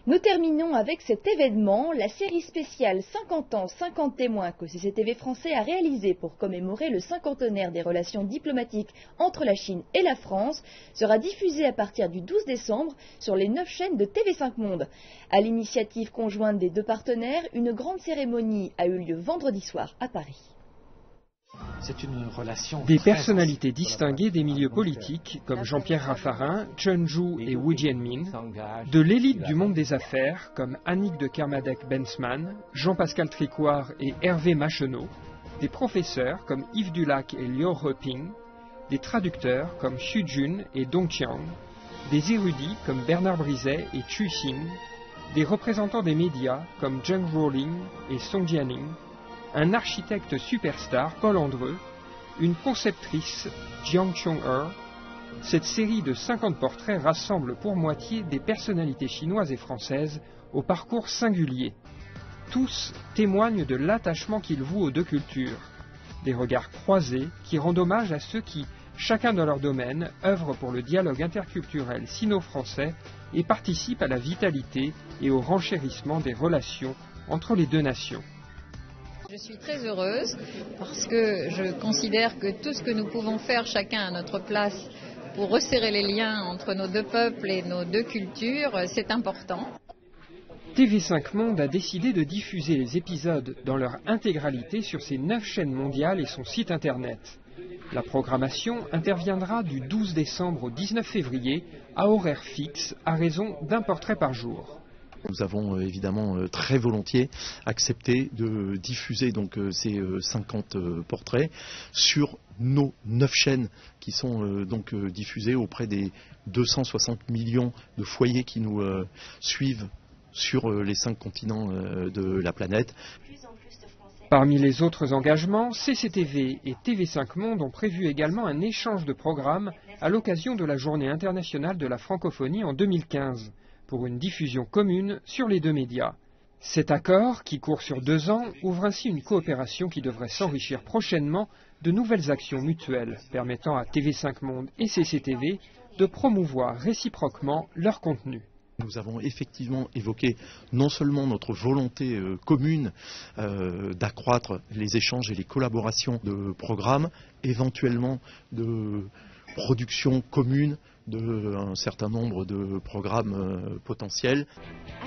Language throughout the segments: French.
Nous terminons avec cet événement, la série spéciale 50 ans, 50 témoins que CCTV français a réalisé pour commémorer le cinquantenaire des relations diplomatiques entre la Chine et la France sera diffusée à partir du 12 décembre sur les 9 chaînes de TV5 Monde. À l'initiative conjointe des deux partenaires, une grande cérémonie a eu lieu vendredi soir à Paris. C'est une relation des personnalités distinguées des milieux politiques, comme Jean-Pierre Raffarin, Chen Zhu et Wu Jianmin, de l'élite du monde des affaires, comme Annick de Kermadec-Bensman, Jean-Pascal Tricoire et Hervé Macheneau, des professeurs comme Yves Dulac et Liu Heping, des traducteurs comme Xu Jun et Dong Qiang, des érudits comme Bernard Brizet et Chu Xing, des représentants des médias comme Zheng Ruoling et Song Jianing, un architecte superstar, Paul Andreu, une conceptrice, Jiang Chong-er. Cette série de 50 portraits rassemble pour moitié des personnalités chinoises et françaises au parcours singulier. Tous témoignent de l'attachement qu'ils vouent aux deux cultures, des regards croisés qui rendent hommage à ceux qui, chacun dans leur domaine, œuvrent pour le dialogue interculturel sino-français et participent à la vitalité et au renchérissement des relations entre les deux nations. Je suis très heureuse parce que je considère que tout ce que nous pouvons faire chacun à notre place pour resserrer les liens entre nos deux peuples et nos deux cultures, c'est important. TV5 Monde a décidé de diffuser les épisodes dans leur intégralité sur ses 9 chaînes mondiales et son site internet. La programmation interviendra du 12 décembre au 19 février à horaire fixe à raison d'un portrait par jour. Nous avons évidemment très volontiers accepté de diffuser donc ces 50 portraits sur nos 9 chaînes qui sont donc diffusées auprès des 260 millions de foyers qui nous suivent sur les 5 continents de la planète. Parmi les autres engagements, CCTV et TV5 Monde ont prévu également un échange de programmes à l'occasion de la Journée internationale de la francophonie en 2015. Pour une diffusion commune sur les deux médias. Cet accord, qui court sur 2 ans, ouvre ainsi une coopération qui devrait s'enrichir prochainement de nouvelles actions mutuelles permettant à TV5 Monde et CCTV de promouvoir réciproquement leur contenu. Nous avons effectivement évoqué non seulement notre volonté commune d'accroître les échanges et les collaborations de programmes, éventuellement de production commune d'un certain nombre de programmes potentiels.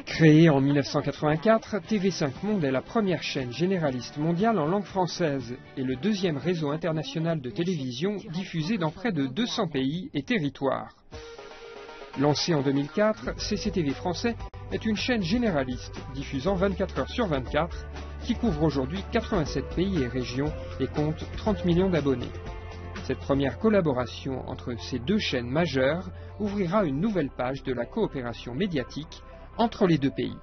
Créée en 1984, TV5 Monde est la première chaîne généraliste mondiale en langue française et le deuxième réseau international de télévision diffusé dans près de 200 pays et territoires. Lancée en 2004, CCTV français est une chaîne généraliste diffusant 24 heures sur 24 qui couvre aujourd'hui 87 pays et régions et compte 30 millions d'abonnés. Cette première collaboration entre ces deux chaînes majeures ouvrira une nouvelle page de la coopération médiatique entre les deux pays.